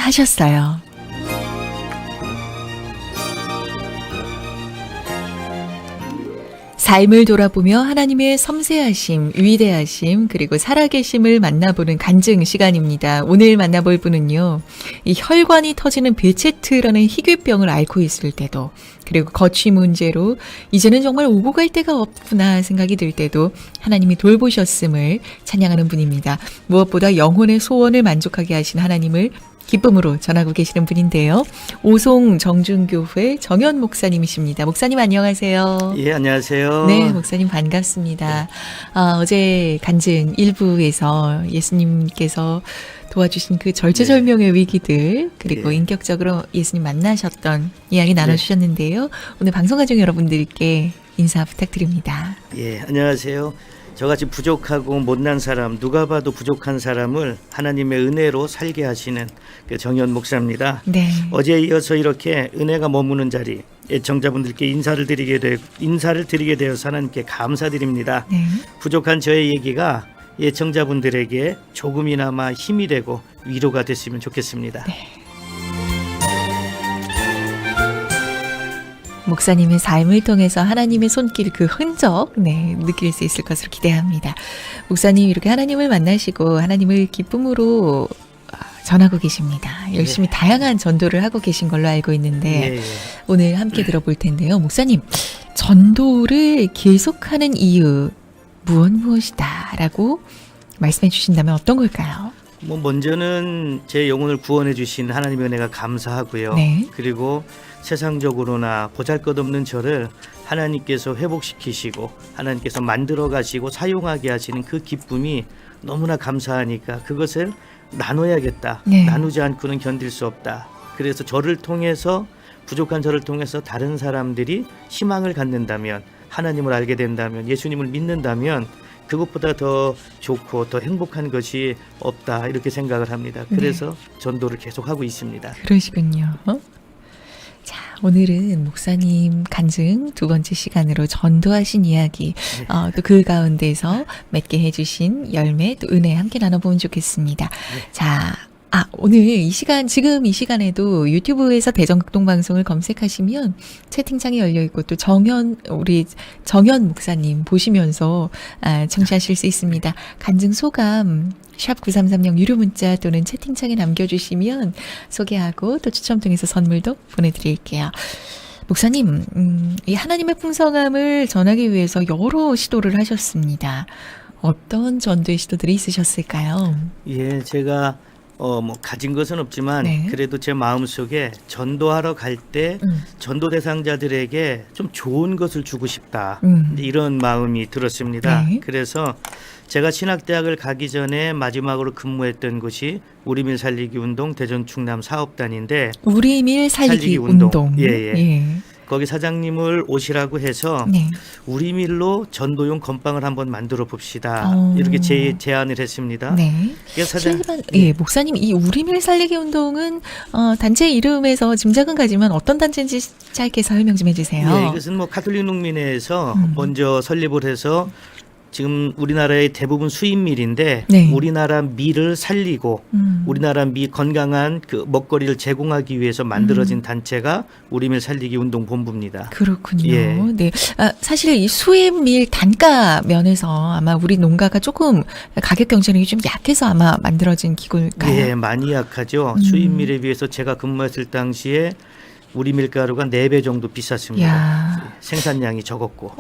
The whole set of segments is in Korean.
하셨어요. 삶을 돌아보며 하나님의 섬세하심, 위대하심, 그리고 살아계심을 만나보는 간증 시간입니다. 오늘 만나볼 분은요, 이 혈관이 터지는 베체트라는 희귀병을 앓고 있을 때도, 그리고 거취 문제로 이제는 정말 오고 갈 데가 없구나 생각이 들 때도 하나님이 돌보셨음을 찬양하는 분입니다. 무엇보다 영혼의 소원을 만족하게 하신 하나님을 기쁨으로 전하고 계시는 분인데요. 오송 정준교회 정현 목사님이십니다. 목사님 안녕하세요. 예, 안녕하세요. 네, 목사님 반갑습니다. 어제 간증 1부에서 예수님께서 도와주신 그 절체절명의 위기들, 그리고 인격적으로 예수님 만나셨던 이야기 나눠주셨는데요. 오늘 방송 가족 여러분들께 인사 부탁드립니다. 예, 안녕하세요. 저같이 부족하고 못난 사람, 누가 봐도 부족한 사람을 하나님의 은혜로 살게 하시는 그 정현 목사입니다. 네. 어제에 이어서 이렇게 은혜가 머무는 자리, 애청자분들께 인사를 드리게 되어서 하나님께 감사드립니다. 네. 부족한 저의 얘기가 애청자분들에게 조금이나마 힘이 되고 위로가 됐으면 좋겠습니다. 네. 목사님의 삶을 통해서 하나님의 손길 그 흔적 느낄 수 있을 것으로 기대합니다. 목사님 이렇게 하나님을 만나시고 하나님을 기쁨으로 전하고 계십니다. 열심히 다양한 전도를 하고 계신 걸로 알고 있는데 오늘 함께 들어볼 텐데요. 목사님, 전도를 계속하는 이유 무엇이다 라고 말씀해 주신다면 어떤 걸까요? 먼저는 제 영혼을 구원해 주신 하나님의 은혜가 감사하고요. 네. 그리고 세상적으로나 보잘것없는 저를 하나님께서 회복시키시고 하나님께서 만들어 가시고 사용하게 하시는 그 기쁨이 너무나 감사하니까 그것을 나눠야겠다. 네. 나누지 않고는 견딜 수 없다. 그래서 저를 통해서, 부족한 저를 통해서 다른 사람들이 희망을 갖는다면, 하나님을 알게 된다면, 예수님을 믿는다면 그것보다 더 좋고 더 행복한 것이 없다, 이렇게 생각을 합니다. 그래서 전도를 계속하고 있습니다. 그러시군요. 자, 오늘은 목사님 간증 두 번째 시간으로 전도하신 이야기, 또 그 가운데서 맺게 해주신 열매, 또 은혜 함께 나눠보면 좋겠습니다. 자, 오늘 지금 이 시간에도 유튜브에서 대전극동방송을 검색하시면 채팅창이 열려있고 또 우리 정현 목사님 보시면서 청취하실 수 있습니다. 간증 소감 샵 9330 유료 문자 또는 채팅창에 남겨주시면 소개하고 또 추첨 통해서 선물도 보내드릴게요. 목사님, 이 하나님의 풍성함을 전하기 위해서 여러 시도를 하셨습니다. 어떤 전도의 시도들이 있으셨을까요? 예, 제가 가진 것은 없지만 그래도 제 마음속에 전도하러 갈 때 전도 대상자들에게 좀 좋은 것을 주고 싶다, 이런 마음이 들었습니다. 그래서 제가 신학대학을 가기 전에 마지막으로 근무했던 곳이 우리밀 살리기 운동 대전 충남 사업단인데, 우리밀 살리기 운동. 거기 사장님을 오시라고 해서 우리밀로 전도용 건빵을 한번 만들어 봅시다, 이렇게 제안을 했습니다. 목사님, 이 우리밀 살리기 운동은 단체 이름에서 짐작은 가지만 어떤 단체인지 짧게 설명 좀 해주세요. 이것은 가톨릭 농민회에서 먼저 설립을 해서 지금 우리나라의 대부분 수입밀인데 우리나라 밀을 살리고 우리나라 건강한 그 먹거리를 제공하기 위해서 만들어진 단체가 우리밀 살리기 운동 본부입니다. 그렇군요. 네. 사실 이 수입밀 단가 면에서 아마 우리 농가가 조금 가격 경쟁력이 좀 약해서 아마 만들어진 기구일까요? 예, 많이 약하죠. 수입밀에 비해서 제가 근무했을 당시에 우리 밀가루가 4배 정도 비쌌습니다. 생산량이 적었고.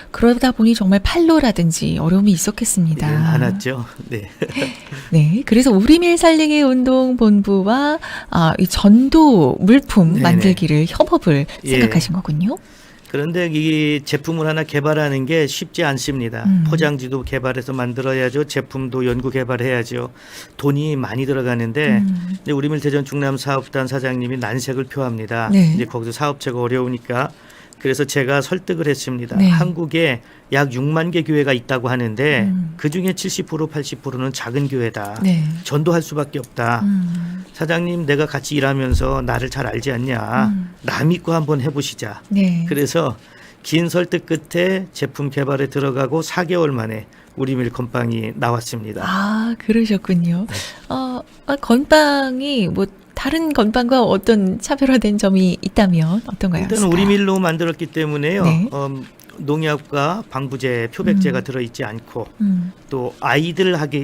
그러다 보니 정말 판로라든지 어려움이 있었겠습니다. 많았죠. 네. 그래서 우리밀 살리기 운동 본부와 이 전도 물품 만들기를 협업을 생각하신 거군요. 그런데 이 제품을 하나 개발하는 게 쉽지 않습니다. 포장지도 개발해서 만들어야죠. 제품도 연구 개발해야죠. 돈이 많이 들어가는데 이제 우리밀 대전 충남 사업단 사장님이 난색을 표합니다. 이제 거기서 사업체가 어려우니까. 그래서 제가 설득을 했습니다. 한국에 약 6만 개 교회가 있다고 하는데 그중에 70% 80%는 작은 교회다. 전도할 수밖에 없다. 사장님, 내가 같이 일하면서 나를 잘 알지 않냐. 나 믿고 한번 해보시자. 그래서 긴 설득 끝에 제품 개발에 들어가고 4개월 만에 우리밀 건빵이 나왔습니다. 그러셨군요. 건빵이 다른 건빵과 어떤 차별화된 점이 있다면 어떤가요? 일단 우리 밀로 만들었기 때문에요. 네. 농약과 방부제, 표백제가 들어있지 않고 또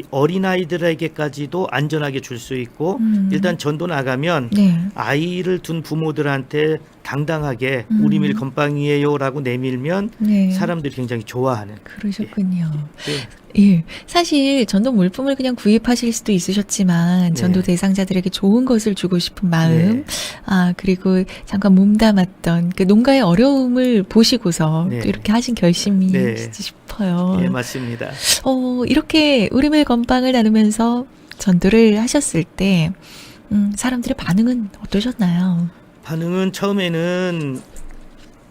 어린 아이들에게까지도 안전하게 줄 수 있고 일단 전도 나가면 네. 아이를 둔 부모들한테 당당하게 우리 밀 건빵이에요라고 내밀면 네. 사람들이 굉장히 좋아하는. 그러셨군요. 네. 예. 사실 전도 물품을 그냥 구입하실 수도 있으셨지만 전도 네. 대상자들에게 좋은 것을 주고 싶은 마음, 네. 그리고 잠깐 몸담았던 그 농가의 어려움을 보시고서 네. 또 이렇게 하신 결심이시지 네. 싶어요. 예, 맞습니다. 이렇게 우리밀 건빵을 나누면서 전도를 하셨을 때 사람들의 반응은 어떠셨나요? 반응은 처음에는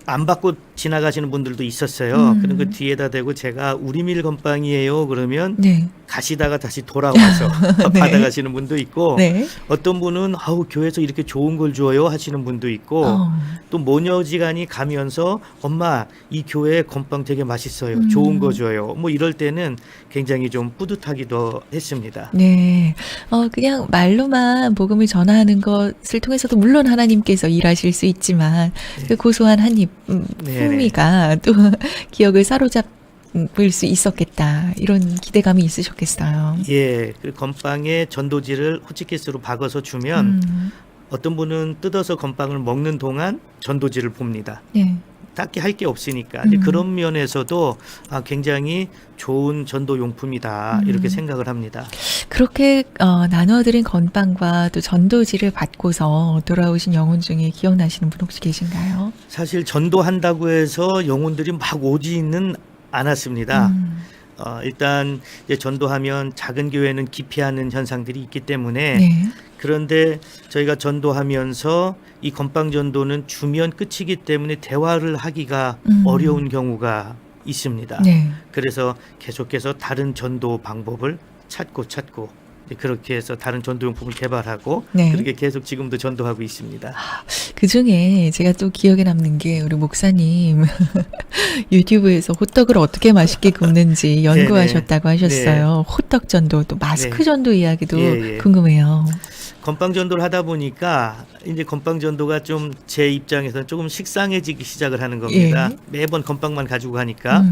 안 받고 지나가시는 분들도 있었어요. 그런 그 뒤에다 대고 제가 우리 밀 건빵이에요 그러면 네. 가시다가 다시 돌아와서 네. 받아가시는 분도 있고 네. 어떤 분은 교회에서 이렇게 좋은 걸 줘요 하시는 분도 있고 또 모녀지간이 가면서 엄마 이 교회 건빵 되게 맛있어요. 좋은 거 줘요. 뭐 이럴 때는 굉장히 좀 뿌듯하기도 했습니다. 네. 그냥 말로만 복음을 전하는 것을 통해서도 물론 하나님께서 일하실 수 있지만 그 고소한 한 입 풍미가 또 기억을 사로잡을 수 있었겠다. 이런 기대감이 있으셨겠어요. 예, 그 건빵에 전도지를 호치키스로 박아서 주면 어떤 분은 뜯어서 건빵을 먹는 동안 전도지를 봅니다. 네. 딱히 할 게 없으니까 이제 그런 면에서도 굉장히 좋은 전도 용품이다 이렇게 생각을 합니다. 그렇게 나눠드린 건빵과 또 전도지를 받고서 돌아오신 영혼 중에 기억나시는 분 혹시 계신가요? 사실 전도한다고 해서 영혼들이 막 오지는 않았습니다. 일단 이제 전도하면 작은 교회는 기피하는 현상들이 있기 때문에 네. 그런데 저희가 전도하면서 이 건빵 전도는 주면 끝이기 때문에 대화를 하기가 어려운 경우가 있습니다. 네. 그래서 계속해서 다른 전도 방법을 찾고 이제 그렇게 해서 다른 전도용품을 개발하고 네. 그렇게 계속 지금도 전도하고 있습니다. 그 중에 제가 또 기억에 남는 게 우리 목사님 유튜브에서 호떡을 어떻게 맛있게 굽는지 연구하셨다고 하셨어요. 호떡 전도 또 마스크 네. 전도 이야기도 예, 예. 궁금해요. 건빵 전도를 하다 보니까 이제 건빵 전도가 좀 제 입장에서는 조금 식상해지기 시작을 하는 겁니다. 예. 매번 건빵만 가지고 가니까.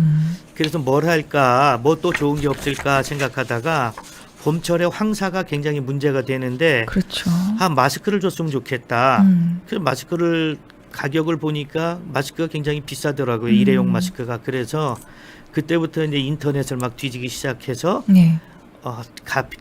그래서 뭘 할까, 뭐 또 좋은 게 없을까 생각하다가 봄철에 황사가 굉장히 문제가 되는데 그렇죠. 마스크를 줬으면 좋겠다. 그래서 마스크를 가격을 보니까 마스크가 굉장히 비싸더라고요. 일회용 마스크가. 그래서 그때부터 이제 인터넷을 막 뒤지기 시작해서 네.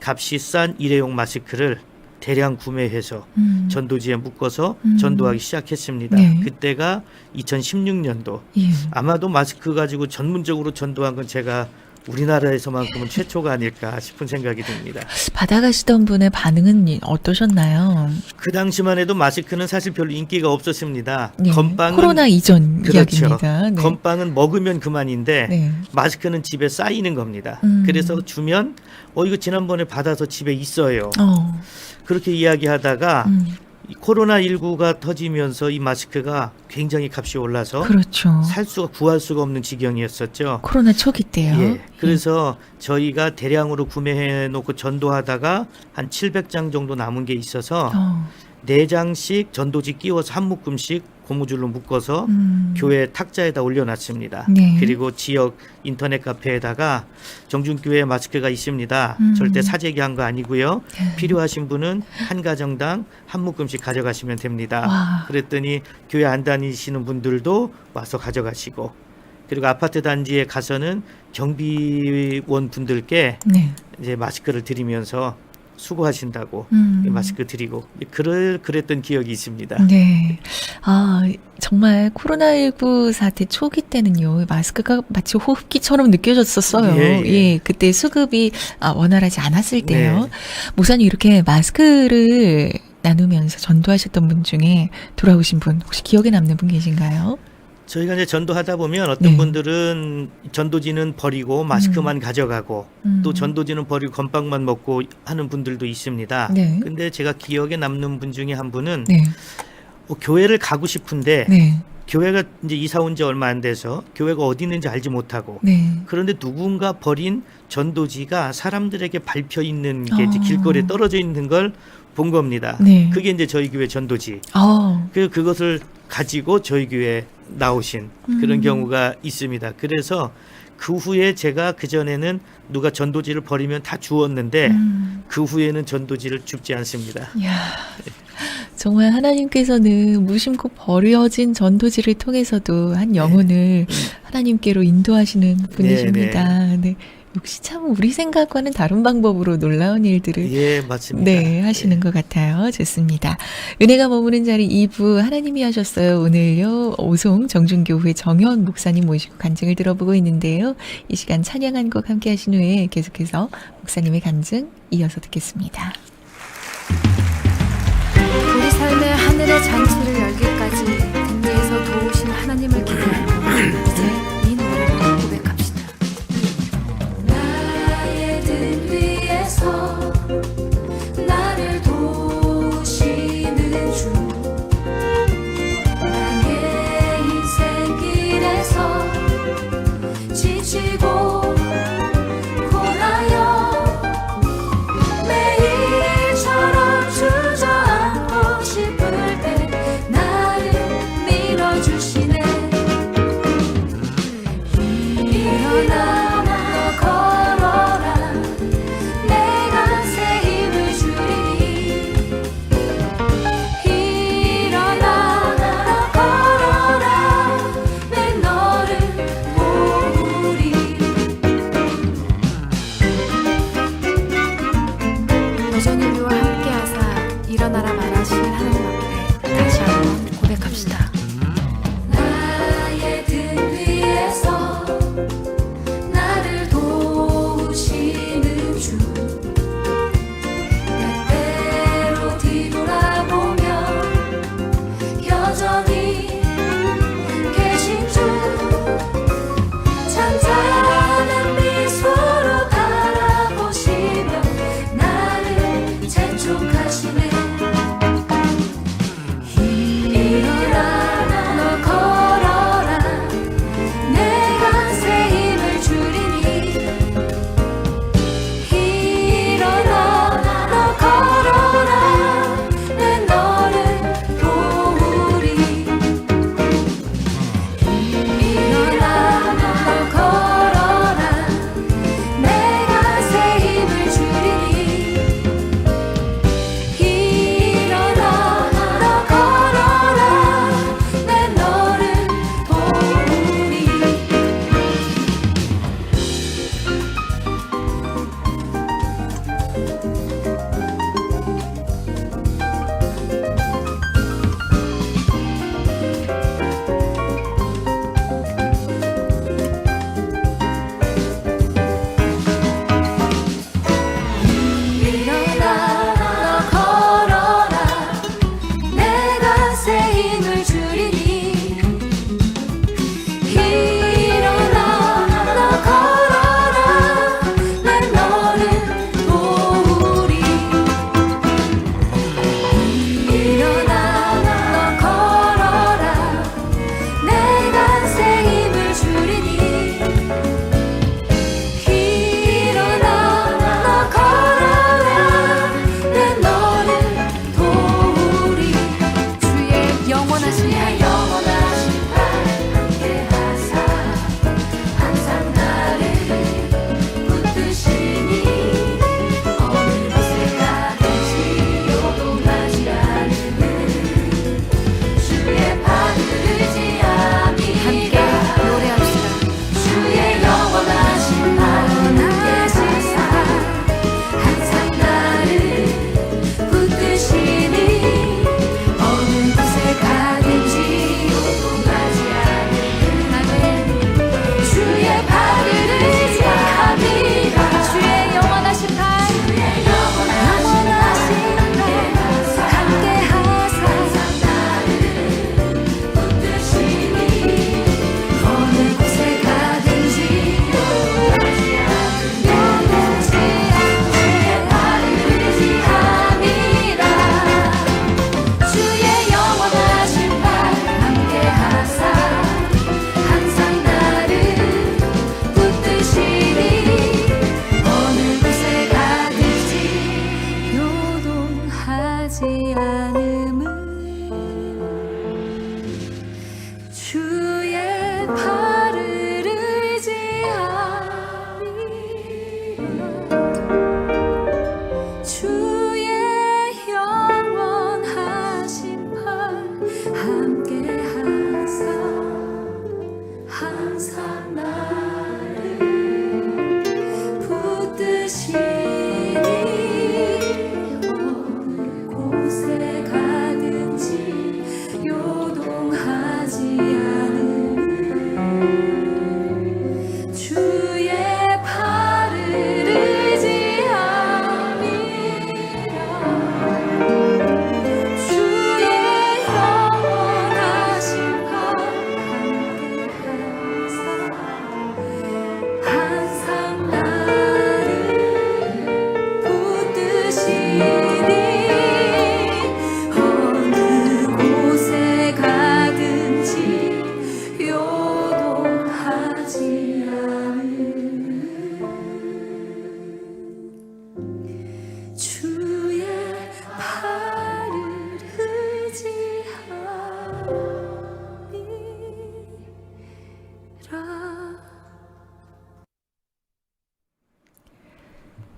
값이 싼 일회용 마스크를 대량 구매해서 전도지에 묶어서 전도하기 시작했습니다. 네. 그때가 2016년도. 예. 아마도 마스크 가지고 전문적으로 전도한 건 제가 우리나라에서만큼은 최초가 아닐까 싶은 생각이 듭니다. 받아가시던 분의 반응은 어떠셨나요? 그 당시만 해도 마스크는 사실 별로 인기가 없었습니다. 네. 건빵은 코로나 이전 그렇죠. 이야기입니다. 네. 건빵은 먹으면 그만인데 네. 마스크는 집에 쌓이는 겁니다. 그래서 주면 이거 지난번에 받아서 집에 있어요. 그렇게 이야기하다가 코로나19가 터지면서 이 마스크가 굉장히 값이 올라서 그렇죠. 구할 수가 없는 지경이었었죠. 코로나 초기 때요. 예. 그래서 저희가 대량으로 구매해 놓고 전도하다가 한 700장 정도 남은 게 있어서 4장씩 전도지 끼워서 한 묶음씩 고무줄로 묶어서 교회 탁자에다 올려놨습니다. 네. 그리고 지역 인터넷 카페에다가 정준교회 마스크가 있습니다. 절대 사재기한 거 아니고요. 필요하신 분은 한 가정당 한 묶음씩 가져가시면 됩니다. 와. 그랬더니 교회 안 다니시는 분들도 와서 가져가시고 그리고 아파트 단지에 가서는 경비원 분들께 네. 이제 마스크를 드리면서 수고하신다고 마스크 드리고 그랬던 기억이 있습니다. 네. 정말 코로나19 사태 초기 때는요, 마스크가 마치 호흡기처럼 느껴졌었어요. 예, 예. 그때 수급이 원활하지 않았을 때요. 네. 목사님 이렇게 마스크를 나누면서 전도하셨던 분 중에 돌아오신 분 혹시 기억에 남는 분 계신가요? 저희가 이제 전도하다 보면 어떤 네. 분들은 전도지는 버리고 마스크만 가져가고 또 전도지는 버리고 건빵만 먹고 하는 분들도 있습니다. 네. 근데 제가 기억에 남는 분 중에 한 분은 네. 교회를 가고 싶은데 네. 교회가 이제 이사 온 지 얼마 안 돼서 교회가 어디 있는지 알지 못하고 네. 그런데 누군가 버린 전도지가 사람들에게 밟혀 있는 게 이제 길거리에 떨어져 있는 걸 본 겁니다. 네. 그게 이제 저희 교회 전도지. 그것을 가지고 저희 교회에 나오신 그런 경우가 있습니다. 그래서 그 후에 제가 그전에는 누가 전도지를 버리면 다 주었는데 그 후에는 전도지를 줍지 않습니다. 이야, 정말 하나님께서는 무심코 버려진 전도지를 통해서도 한 영혼을 하나님께로 인도하시는 분이십니다. 네. 역시 참 우리 생각과는 다른 방법으로 놀라운 일들을 예, 맞습니다. 네, 하시는 것 같아요. 좋습니다. 은혜가 머무는 자리 2부 하나님이 하셨어요. 오늘요 오송 정준교회 정현 목사님 모시고 간증을 들어보고 있는데요. 이 시간 찬양 한 곡 함께 하신 후에 계속해서 목사님의 간증 이어서 듣겠습니다. 우리 삶의 하늘의 잔치를 열기까지 등대에서 도우신 하나님을 기대하며 이제 이 노래로 고백합시다. 나의 등 위에서 나를 도우시는 주, 나의 인생 길에서 지치고 고나여 매일처럼 주저앉고 싶을 때 나를 밀어주시네. 일어나 너 걸어라, 내가 새 힘을 주리니. 일어나 너 걸어라, 내 너를 모으리.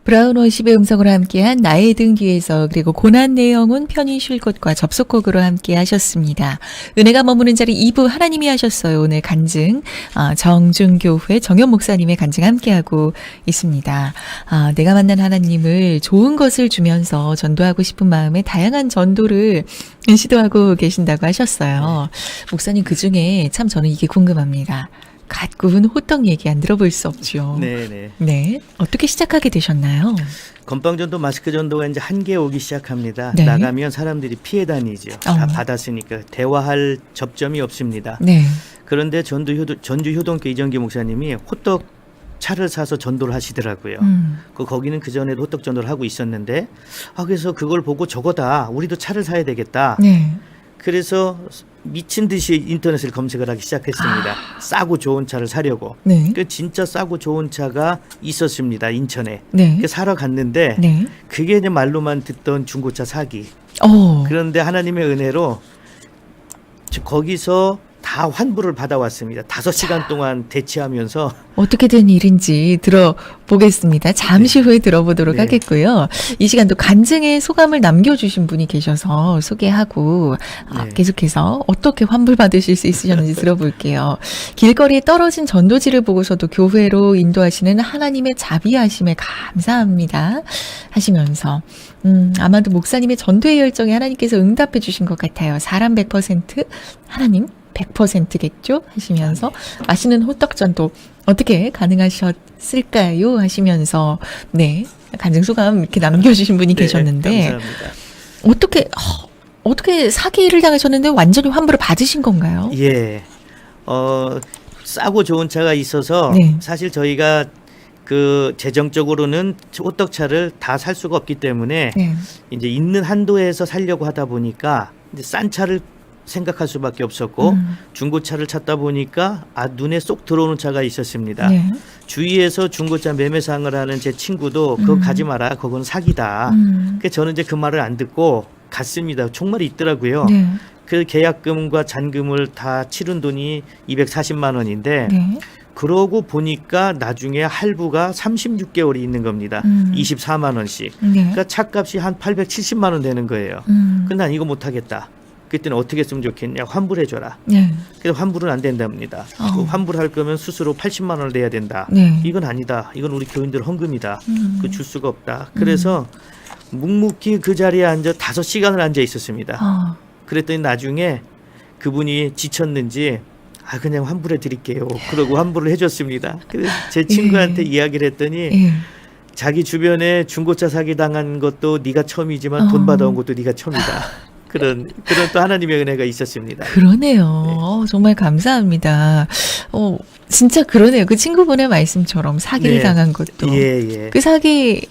브라운 워십의 음성으로 함께한 나의 등 뒤에서 그리고 고난 내 영혼 편히 쉴 곳과 접속곡으로 함께 하셨습니다. 은혜가 머무는 자리 2부 하나님이 하셨어요. 오늘 간증 정중교회 정현 목사님의 간증 함께하고 있습니다. 내가 만난 하나님을 좋은 것을 주면서 전도하고 싶은 마음에 다양한 전도를 시도하고 계신다고 하셨어요. 목사님 그중에 참 저는 이게 궁금합니다. 갓 구운 호떡 얘기 안 들어볼 수 없죠. 네네. 네. 어떻게 시작하게 되셨나요? 건빵전도 마스크 전도가 이제 한계 오기 시작합니다. 네. 나가면 사람들이 피해 다니죠. 다 받았으니까 대화할 접점이 없습니다. 네. 그런데 전주 효동교 이정기 목사님이 호떡 차를 사서 전도를 하시더라고요. 거기는 그 전에도 호떡 전도를 하고 있었는데 그래서 그걸 보고 저거다. 우리도 차를 사야 되겠다. 네. 그래서 미친 듯이 인터넷을 검색을 하기 시작했습니다. 싸고 좋은 차를 사려고. 네. 그 진짜 싸고 좋은 차가 있었습니다. 인천에. 네. 그 사러 갔는데 네. 그게 이제 말로만 듣던 중고차 사기. 어. 그런데 하나님의 은혜로 거기서 다 환불을 받아왔습니다. 5시간 동안 대치하면서. 어떻게 된 일인지 들어보겠습니다. 잠시 후에 들어보도록 네. 하겠고요. 이 시간도 간증의 소감을 남겨주신 분이 계셔서 소개하고 네. 계속해서 어떻게 환불받으실 수 있으셨는지 들어볼게요. 길거리에 떨어진 전도지를 보고서도 교회로 인도하시는 하나님의 자비하심에 감사합니다 하시면서 아마도 목사님의 전도의 열정에 하나님께서 응답해 주신 것 같아요. 사람 100% 하나님 100%겠죠? 하시면서 맛있는 호떡전도 어떻게 가능하셨을까요? 하시면서 네 간증 소감 이렇게 남겨주신 분이 네, 계셨는데 감사합니다. 어떻게 사기를 당하셨는데 완전히 환불을 받으신 건가요? 예. 싸고 좋은 차가 있어서 네. 사실 저희가 그 재정적으로는 호떡차를 다 살 수가 없기 때문에 네. 이제 있는 한도에서 살려고 하다 보니까 이제 싼 차를 생각할 수밖에 없었고 중고차를 찾다 보니까 눈에 쏙 들어오는 차가 있었습니다. 네. 주위에서 중고차 매매상을 하는 제 친구도 그거 가지 마라. 그건 사기다. 그래서 저는 이제 그 말을 안 듣고 갔습니다. 정말 있더라고요. 네. 그 계약금과 잔금을 다 치른 돈이 240만 원인데 네. 그러고 보니까 나중에 할부가 36개월이 있는 겁니다. 24만 원씩. 네. 그러니까 차값이 한 870만 원 되는 거예요. 근데 난 이거 못하겠다. 그때는 어떻게 했으면 좋겠냐. 환불해줘라. 네. 그래서 환불은 안 된답니다. 그 환불할 거면 스스로 80만 원을 내야 된다. 네. 이건 아니다. 이건 우리 교인들 헌금이다. 그 줄 수가 없다. 그래서 묵묵히 그 자리에 앉아 5시간을 앉아 있었습니다. 그랬더니 나중에 그분이 지쳤는지 그냥 환불해 드릴게요. 그러고 환불을 해줬습니다. 그래서 제 친구한테 이야기를 했더니 예. 자기 주변에 중고차 사기 당한 것도 네가 처음이지만 돈 받아온 것도 네가 처음이다. 그런 또 하나님의 은혜가 있었습니다. 그러네요. 정말 감사합니다. 진짜 그러네요. 그 친구분의 말씀처럼 사기를 네. 당한 것도 예. 그 사기의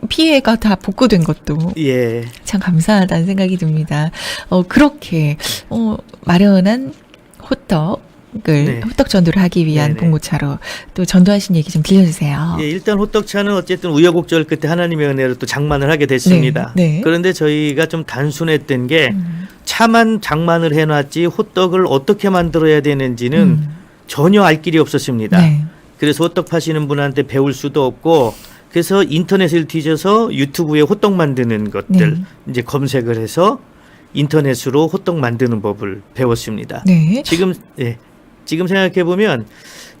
피해가 다 복구된 것도 예. 참 감사하다는 생각이 듭니다. 그렇게 마련한 네. 호떡 전도를 하기 위한 네네. 봉고차로 또 전도하신 얘기 좀 들려주세요. 예, 일단 호떡차는 어쨌든 우여곡절 끝에 하나님의 은혜로 또 장만을 하게 됐습니다. 네, 네. 그런데 저희가 좀 단순했던 게 차만 장만을 해놨지 호떡을 어떻게 만들어야 되는지는 전혀 알 길이 없었습니다. 네. 그래서 호떡 파시는 분한테 배울 수도 없고 그래서 인터넷을 뒤져서 유튜브에 호떡 만드는 것들 네. 이제 검색을 해서 인터넷으로 호떡 만드는 법을 배웠습니다. 네. 지금 생각해 보면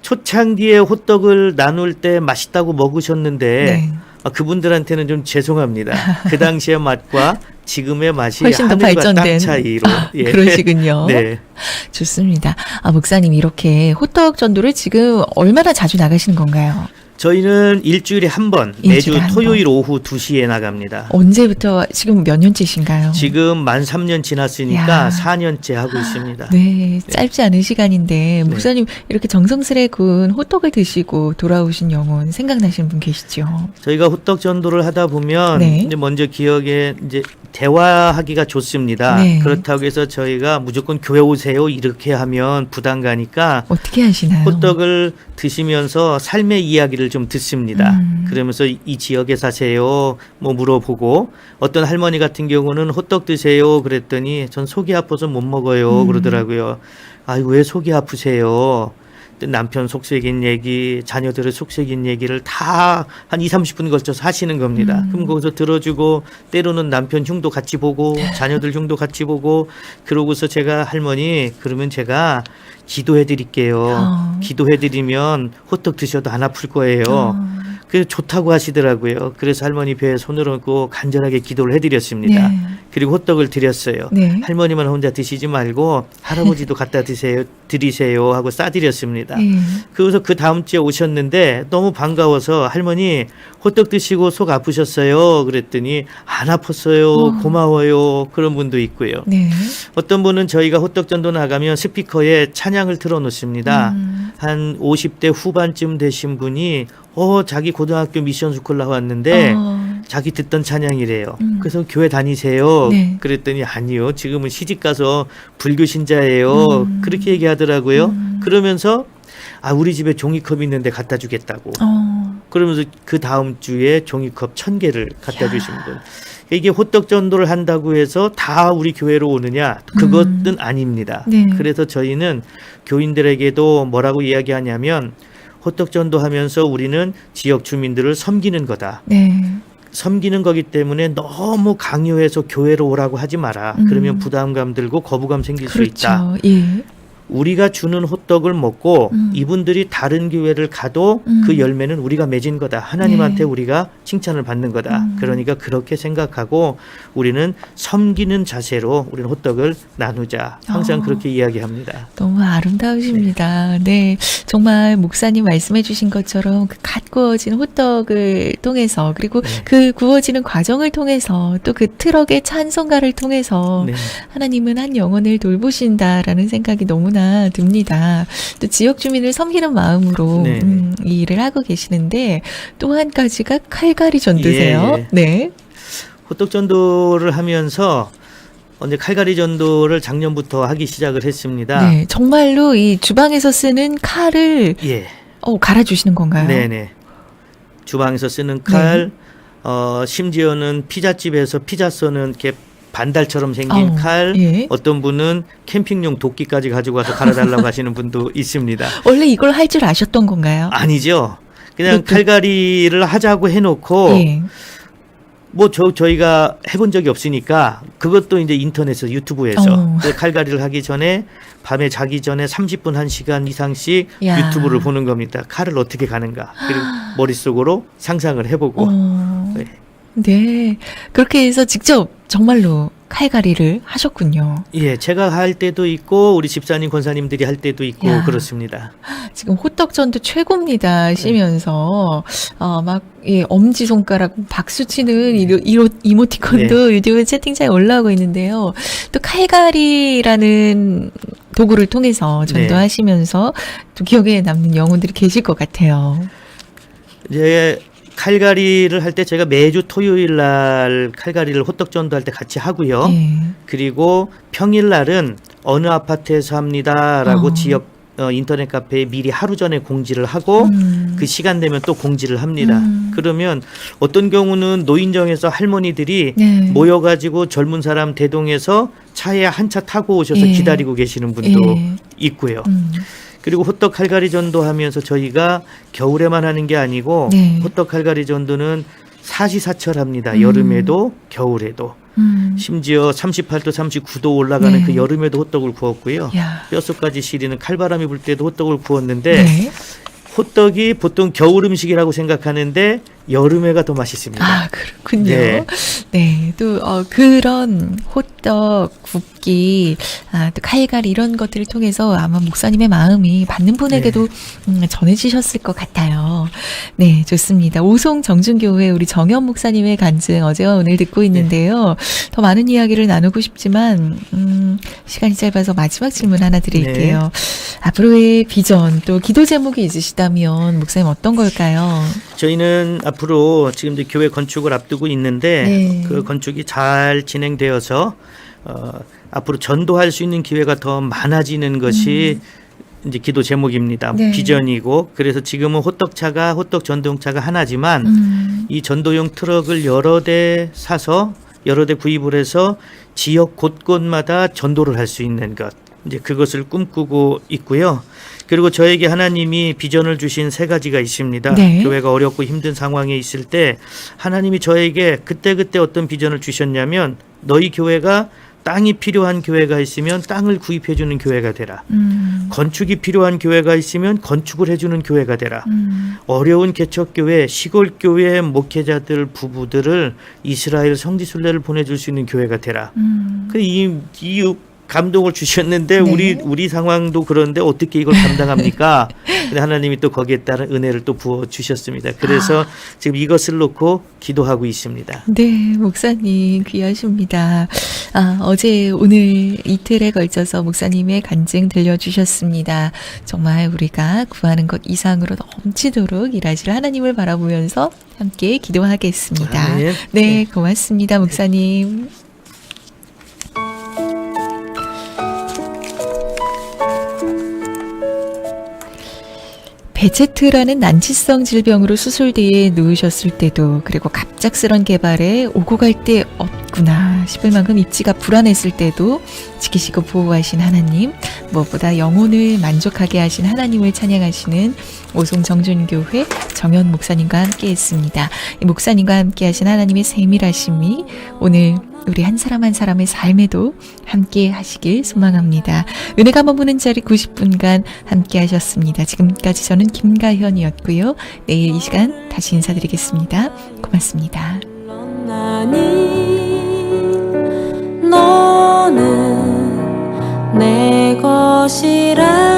초창기에 호떡을 나눌 때 맛있다고 먹으셨는데 네. 그분들한테는 좀 죄송합니다. 그 당시의 맛과 지금의 맛이 훨씬 더 하늘과 발전된 땅 차이로. 예. 그러시군요. 네. 좋습니다. 목사님 이렇게 호떡 전도를 지금 얼마나 자주 나가시는 건가요? 저희는 일주일에 한 번, 매주 일주일에 한 토요일 오후 2시에 나갑니다. 언제부터 지금 몇 년째신가요? 지금 만 3년 지났으니까 야. 4년째 하고 있습니다. 네, 짧지 않은 시간인데 목사님 이렇게 정성스레 구운 호떡을 드시고 돌아오신 영혼 생각나시는 분 계시죠? 저희가 호떡 전도를 하다 보면 네. 이제 먼저 기억에 이제 대화하기가 좋습니다. 네. 그렇다고 해서 저희가 무조건 교회 오세요 이렇게 하면 부담 가니까 어떻게 하시나요? 호떡을 드시면서 삶의 이야기를 좀 듣습니다. 그러면서 이 지역에 사세요 뭐 물어보고 어떤 할머니 같은 경우는 호떡 드세요 그랬더니 전 속이 아파서 못 먹어요 그러더라고요. 아유 왜 속이 아프세요? 남편 속색인 얘기, 자녀들의 속색인 얘기를 다 한 20-30분 걸쳐서 하시는 겁니다. 그럼 거기서 들어주고 때로는 남편 흉도 같이 보고 자녀들 흉도 같이 보고 그러고서 제가 할머니 그러면 제가 기도해 드릴게요. 기도해 드리면 호떡 드셔도 안 아플 거예요. 그래서 좋다고 하시더라고요. 그래서 할머니 배에 손을 얹고 간절하게 기도를 해드렸습니다. 네. 그리고 호떡을 드렸어요. 네. 할머니만 혼자 드시지 말고 할아버지도 갖다 드리세요 하고 싸드렸습니다. 네. 그래서 그 다음 주에 오셨는데 너무 반가워서 할머니 호떡 드시고 속 아프셨어요? 그랬더니 안 아팠어요. 고마워요. 그런 분도 있고요. 네. 어떤 분은 저희가 호떡전도 나가면 스피커에 찬양을 틀어놓습니다. 한 50대 후반쯤 되신 분이 자기 고등학교 미션 스쿨 나왔는데 자기 듣던 찬양이래요. 그래서 교회 다니세요. 네. 그랬더니 아니요. 지금은 시집 가서 불교 신자예요. 그렇게 얘기하더라고요. 그러면서 우리 집에 종이컵 있는데 갖다 주겠다고. 그러면서 그 다음 주에 종이컵 1000개를 갖다 주신 분. 이게 호떡 전도를 한다고 해서 다 우리 교회로 오느냐? 그것은 아닙니다. 네. 그래서 저희는 교인들에게도 뭐라고 이야기하냐면 호떡 전도하면서 우리는 지역 주민들을 섬기는 거다. 네. 섬기는 거기 때문에 너무 강요해서 교회로 오라고 하지 마라. 그러면 부담감 들고 거부감 생길 수 있다. 그렇죠. 예. 우리가 주는 호떡을 먹고 이분들이 다른 교회를 가도 그 열매는 우리가 맺은 거다. 하나님한테 네. 우리가 칭찬을 받는 거다. 그러니까 그렇게 생각하고 우리는 섬기는 자세로 우리는 호떡을 나누자. 항상 그렇게 이야기합니다. 너무 아름다우십니다. 네. 정말 목사님 말씀해 주신 것처럼 그 갓 구워진 호떡을 통해서 그리고 네. 그 구워지는 과정을 통해서 또 그 트럭의 찬송가를 통해서 네. 하나님은 한 영혼을 돌보신다라는 생각이 너무나 듭니다. 또 지역 주민을 섬기는 마음으로 네. 이 일을 하고 계시는데 또 한 가지가 칼갈이 전도세요. 예, 예. 네. 호떡 전도를 하면서 언제 칼갈이 전도를 작년부터 하기 시작을 했습니다. 네. 정말로 이 주방에서 쓰는 칼을 예. 갈아주시는 건가요? 네네. 주방에서 쓰는 칼, 심지어는 피자집에서 피자 써는 이렇게 반달처럼 생긴 칼, 예. 어떤 분은 캠핑용 도끼까지 가지고 와서 갈아달라고 하시는 분도 있습니다. 원래 이걸 할 줄 아셨던 건가요? 아니죠. 그냥 칼갈이를 하자고 해놓고 예. 뭐 저희가 해본 적이 없으니까 그것도 이제 인터넷에서 유튜브에서 그 칼갈이를 하기 전에 밤에 자기 전에 30분 1시간 이상씩 야. 유튜브를 보는 겁니다. 칼을 어떻게 가는가. 그리고 머릿속으로 상상을 해보고. 네. 네. 그렇게 해서 직접 정말로 칼갈이를 하셨군요. 예, 제가 할 때도 있고 우리 집사님 권사님들이 할 때도 있고 야. 그렇습니다. 지금 호떡전도 최고입니다 하시면서 엄지 손가락 박수 치는 이모티콘도 유튜브 채팅창에 올라오고 있는데요. 또 칼갈이라는 도구를 통해서 전도하시면서 또 기억에 남는 영혼들이 계실 것 같아요. 이제 칼갈이를 할 때 제가 매주 토요일 날 칼갈이를 호떡 전도할 때 같이 하고요. 예. 그리고 평일 날은 어느 아파트에서 합니다라고 지역 인터넷 카페에 미리 하루 전에 공지를 하고 그 시간 되면 또 공지를 합니다. 그러면 어떤 경우는 노인정에서 할머니들이 네. 모여가지고 젊은 사람 대동해서 차에 한 차 타고 오셔서 예. 기다리고 계시는 분도 예. 있고요. 그리고 호떡 칼갈이 전도하면서 저희가 겨울에만 하는 게 아니고 네. 호떡 칼갈이 전도는 사시사철합니다. 여름에도 겨울에도. 심지어 38도 39도 올라가는 네. 그 여름에도 호떡을 구웠고요. 야. 뼛속까지 시리는 칼바람이 불 때도 호떡을 구웠는데 네. 호떡이 보통 겨울 음식이라고 생각하는데 여름에가 더 맛있습니다. 아, 그렇군요. 네. 네. 또, 그런 호떡, 굽기, 또 칼갈이 이런 것들을 통해서 아마 목사님의 마음이 받는 분에게도 전해지셨을 것 같아요. 네, 좋습니다. 오송 정준교회 우리 정현 목사님의 간증 어제와 오늘 듣고 있는데요. 더 많은 이야기를 나누고 싶지만, 시간이 짧아서 마지막 질문 하나 드릴게요. 앞으로의 비전, 또 기도 제목이 있으시다면 목사님 어떤 걸까요? 저희는 앞으로 지금 이제 교회 건축을 앞두고 있는데 네. 그 건축이 잘 진행되어서 앞으로 전도할 수 있는 기회가 더 많아지는 것이 이제 기도 제목입니다. 네. 비전이고 그래서 지금은 호떡 전도용차가 하나지만 이 전도용 트럭을 여러 대 사서 여러 대 구입을 해서 지역 곳곳마다 전도를 할 수 있는 것. 이제 그것을 꿈꾸고 있고요. 그리고 저에게 하나님이 비전을 주신 세 가지가 있습니다. 네. 교회가 어렵고 힘든 상황에 있을 때 하나님이 저에게 그때그때 어떤 비전을 주셨냐면 너희 교회가 땅이 필요한 교회가 있으면 땅을 구입해 주는 교회가 되라. 건축이 필요한 교회가 있으면 건축을 해주는 교회가 되라. 어려운 개척교회, 시골교회 목회자들, 부부들을 이스라엘 성지순례를 보내줄 수 있는 교회가 되라. 이 감동을 주셨는데 네. 우리 상황도 그런데 어떻게 이걸 감당합니까? 근데 하나님이 또 거기에 따른 은혜를 또 부어 주셨습니다. 그래서 지금 이것을 놓고 기도하고 있습니다. 네, 목사님 귀하십니다. 어제 오늘 이틀에 걸쳐서 목사님의 간증 들려주셨습니다. 정말 우리가 구하는 것 이상으로 넘치도록 일하실 하나님을 바라보면서 함께 기도하겠습니다. 아멘. 네, 고맙습니다, 목사님. 베체트라는 난치성 질병으로 수술대에 누우셨을 때도, 그리고 갑작스런 개발에 오고 갈 데 없구나 싶을 만큼 입지가 불안했을 때도 지키시고 보호하신 하나님, 무엇보다 영혼을 만족하게 하신 하나님을 찬양하시는 오송정준교회 정현 목사님과 함께 했습니다. 이 목사님과 함께 하신 하나님의 세밀하심이 오늘 우리 한 사람 한 사람의 삶에도 함께 하시길 소망합니다. 은혜가 머무는 자리 90분간 함께 하셨습니다. 지금까지 저는 김가현이었고요. 내일 이 시간 다시 인사드리겠습니다. 고맙습니다. 너는 내 것이라